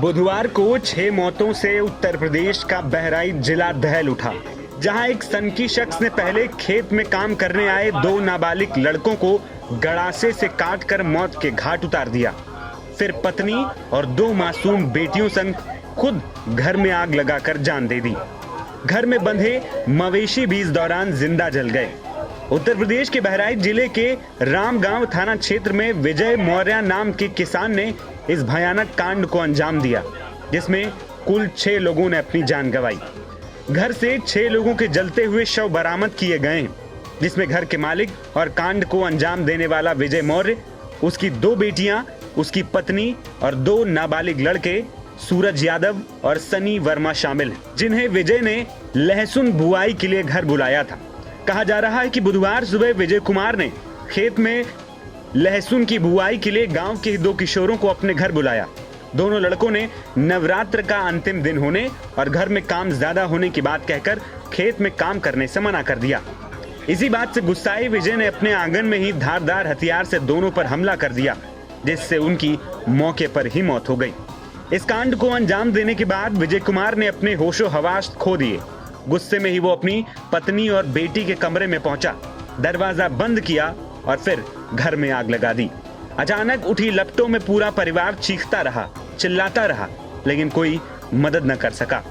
बुधवार को 6 मौतों से उत्तर प्रदेश का बहराइच जिला दहल उठा, जहां एक सनकी शख्स ने पहले खेत में काम करने आए 2 नाबालिग लड़कों को गड़ासे से काटकर मौत के घाट उतार दिया। फिर पत्नी और 2 मासूम बेटियों संग खुद घर में आग लगाकर जान दे दी। घर में बंधे मवेशी भी इस दौरान जिंदा जल गए। उत्तर प्रदेश के बहराइच जिले के रामगांव थाना क्षेत्र में विजय मौर्य नाम के किसान ने इस भयानक कांड को अंजाम दिया, जिसमें कुल 6 लोगों ने अपनी जान गंवाई। घर से 6 लोगों के जलते हुए शव बरामद किए गए हैं, जिसमें घर के मालिक और कांड को अंजाम देने वाला विजय मौर्य, उसकी 2 बेटियां, उसकी पत्नी और 2 नाबालिग लड़के सूरज यादव और सनी वर्मा शामिल हैं, जिन्हें विजय ने लहसुन बुआई के लिए घर बुलाया था। कहा जा रहा है कि बुधवार सुबह विजय कुमार ने खेत में लहसुन की बुआई के लिए गांव के 2 किशोरों को अपने घर बुलाया। दोनों लड़कों ने नवरात्र का अंतिम दिन होने और घर में काम ज्यादा होने की बात कहकर खेत में काम करने से मना कर दिया। इसी बात से गुस्साए विजय ने अपने आंगन में ही धारदार हथियार से दोनों पर हमला कर दिया, जिससे उनकी मौके पर ही मौत हो गई। इस कांड को अंजाम देने के बाद विजय कुमार ने अपने होशो हवास खो दिए। गुस्से में ही वो अपनी पत्नी और बेटी के कमरे में पहुंचा, दरवाजा बंद किया और फिर घर में आग लगा दी। अचानक उठी लपटों में पूरा परिवार चीखता रहा, चिल्लाता रहा, लेकिन कोई मदद न कर सका।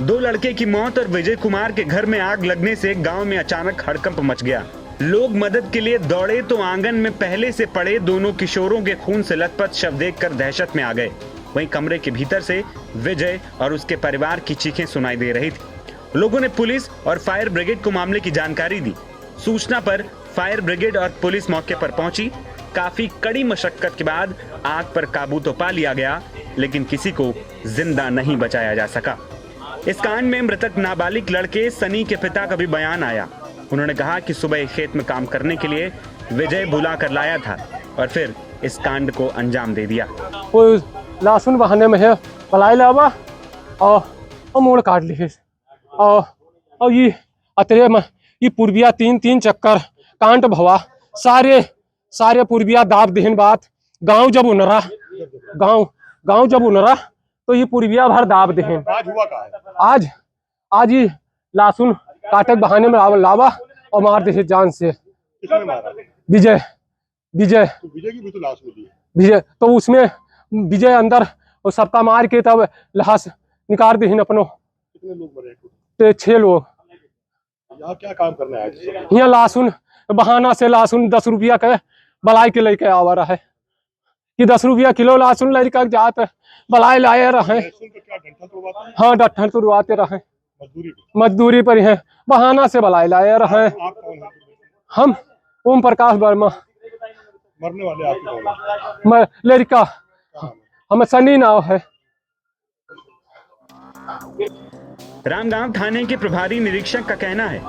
2 लड़के की मौत और विजय कुमार के घर में आग लगने से गांव में अचानक हड़कंप मच गया। लोग मदद के लिए दौड़े तो आंगन में पहले से पड़े दोनों किशोरों के खून से लथपथ शव देखकर दहशत में आ गए। वहीं कमरे के भीतर से विजय और उसके परिवार की चीखें सुनाई दे रही थी। लोगों ने पुलिस और फायर ब्रिगेड को मामले की जानकारी दी। सूचना पर फायर ब्रिगेड और पुलिस मौके पर पहुंची। काफी कड़ी मशक्कत के बाद आग पर काबू तो पा लिया गया, लेकिन किसी को जिंदा नहीं बचाया जा सका। इस कांड में मृतक नाबालिग लड़के सनी के पिता का भी बयान आया। उन्होंने कहा कि सुबह खेत में काम करने के लिए विजय बुला कर लाया था और फिर इस कांड को अंजाम दे दिया। लहसुन बहाने में है पलाई लावा और मोड़ काट ली और ये अतरे में ये पूर्विया 3 चक्कर कांट भवा सारे पूर्विया दाब देहन बात गांव जब उनरा तो ये पूर्विया भर दाब देहन। आज हुआ का है? आज ये लहसुन काटक बहाने में लावा और मार दे जान से। किसने मारा? विजय तो विजय की भी तो लाश मिली है। विजय तो उसमें विजय अंदर और सबका मार के तब लाश निकाल देहन अपनो। कितने लोग मरे? तो 6 लोग। यहाँ क्या काम करना है? यहाँ लहसुन बहाना से लहसुन 10 रुपया के बलाई के लेके आवा रहा है कि 10 रुपया किलो लहसुन लेकर जाते बलाई लाए रहे। हाँ, डंठल तुड़वाते रहे, मजदूरी पर है, बहाना से बलाई लाए रहे। हम ओम प्रकाश वर्मा। मरने वाले आप लड़का हमें सनी नाव है। रामगांव थाने के प्रभारी निरीक्षक का कहना है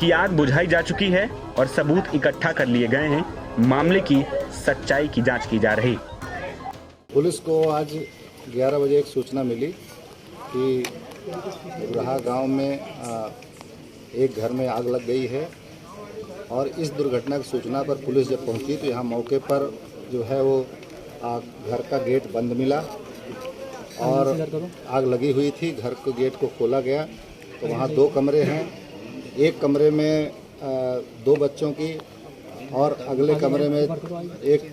कि आग बुझाई जा चुकी है और सबूत इकट्ठा कर लिए गए हैं। मामले की सच्चाई की जांच की जा रही। पुलिस को आज 11 बजे एक सूचना मिली कि रहा गांव में एक घर में आग लग गई है और इस दुर्घटना की सूचना पर पुलिस जब पहुंची तो यहाँ मौके पर जो है वो घर का गेट बंद मिला और आग लगी हुई थी। घर के गेट को खोला गया तो वहाँ 2 कमरे हैं। एक कमरे में 2 बच्चों की और अगले कमरे में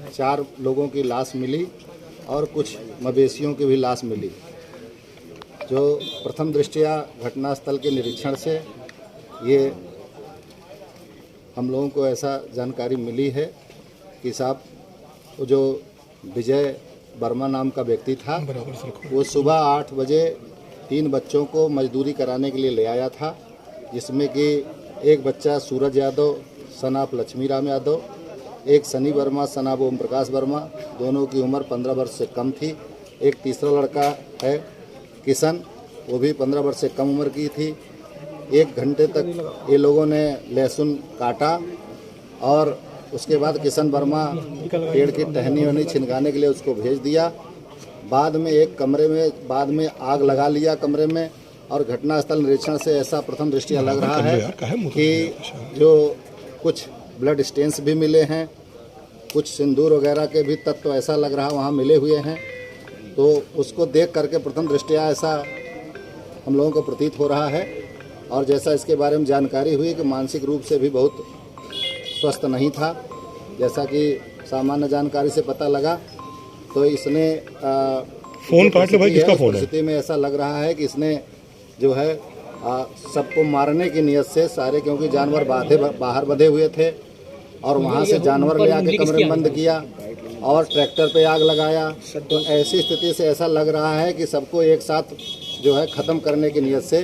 4 लोगों की लाश मिली और कुछ मवेशियों की भी लाश मिली। जो प्रथम दृष्टया घटनास्थल के निरीक्षण से ये हम लोगों को ऐसा जानकारी मिली है कि साहब वो जो विजय वर्मा नाम का व्यक्ति था वो सुबह 8 बजे 3 बच्चों को मजदूरी कराने के लिए ले आया था, जिसमें कि एक बच्चा सूरज यादव सन ऑफ लक्ष्मी राम यादव, एक सनी वर्मा सन ऑफ ओम प्रकाश वर्मा, दोनों की उम्र 15 वर्ष से कम थी। एक तीसरा लड़का है किशन, वो भी 15 वर्ष से कम उम्र की थी। 1 घंटे तक ये लोगों ने लहसुन काटा और उसके बाद किशन वर्मा पेड़ की टहनी वहनी छिनकाने के लिए उसको भेज दिया। बाद में एक कमरे में आग लगा लिया कमरे में और घटनास्थल निरीक्षण से ऐसा प्रथम दृष्टिया लग रहा है कि जो कुछ ब्लड स्टेन्स भी मिले हैं, कुछ सिंदूर वगैरह के भी तत्व ऐसा लग रहा वहाँ मिले हुए हैं। तो उसको देख करके प्रथम दृष्टया ऐसा हम लोगों को प्रतीत हो रहा है। और जैसा इसके बारे में जानकारी हुई कि मानसिक रूप से भी बहुत स्वस्थ नहीं था, जैसा कि सामान्य जानकारी से पता लगा, तो इसने फोन काट लो भाई, किसका फोन है? परिस्थिति में ऐसा लग रहा है कि इसने जो है सबको मारने की नियत से सारे, क्योंकि जानवर बाहर बंधे हुए थे और वहाँ से जानवर ले आके कमरे में बंद किया और ट्रैक्टर पे आग लगाया। तो ऐसी स्थिति से ऐसा लग रहा है कि सबको एक साथ जो है ख़त्म करने की नियत से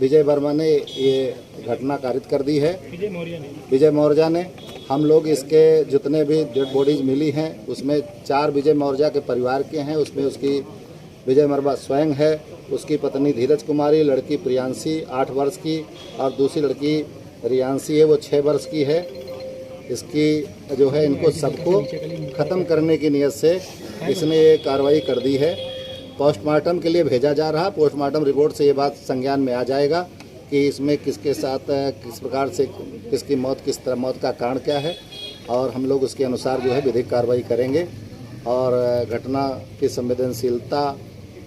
विजय वर्मा ने ये घटना कारित कर दी है। विजय मौर्य ने, हम लोग इसके जितने भी डेड बॉडीज मिली हैं उसमें 4 विजय मौर्य के परिवार के हैं। उसमें उसकी विजय वर्मा स्वयं है, उसकी पत्नी धीरज कुमारी, लड़की प्रियांशी 8 वर्ष की और दूसरी लड़की रियांशी है, वो 6 वर्ष की है। इसकी जो है इनको सबको ख़त्म करने की नियत से इसने ये कार्रवाई कर दी है। पोस्टमार्टम के लिए भेजा जा रहा। पोस्टमार्टम रिपोर्ट से ये बात संज्ञान में आ जाएगा कि इसमें किसके साथ किस प्रकार से किसकी मौत, किस तरह मौत का कारण क्या है, और हम लोग उसके अनुसार जो है विधिक कार्रवाई करेंगे। और घटना की संवेदनशीलता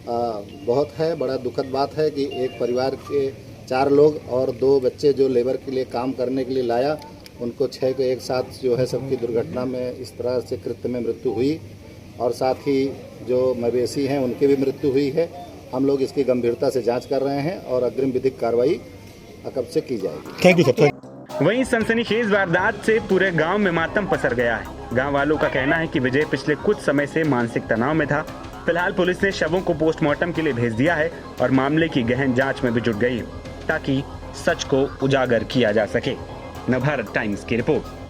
बहुत है। बड़ा दुखद बात है कि एक परिवार के 4 लोग और 2 बच्चे जो लेबर के लिए काम करने के लिए लाया, उनको 6 को एक साथ जो है सबकी दुर्घटना में इस तरह से कृत्य में मृत्यु हुई। और साथ ही जो मवेशी हैं उनकी भी मृत्यु हुई है। हम लोग इसकी गंभीरता से जांच कर रहे हैं और अग्रिम विधिक कार्रवाई अकब से की जाएगी। Thank you sir. वहीं सनसनीखेज वारदात से पूरे गांव में मातम पसर गया है। गांव वालों का कहना है कि विजय पिछले कुछ समय से मानसिक तनाव में था। फिलहाल पुलिस ने शवों को पोस्टमार्टम के लिए भेज दिया है और मामले की गहन जांच में भी जुट गई है ताकि सच को उजागर किया जा सके। नवभारत टाइम्स की रिपोर्ट।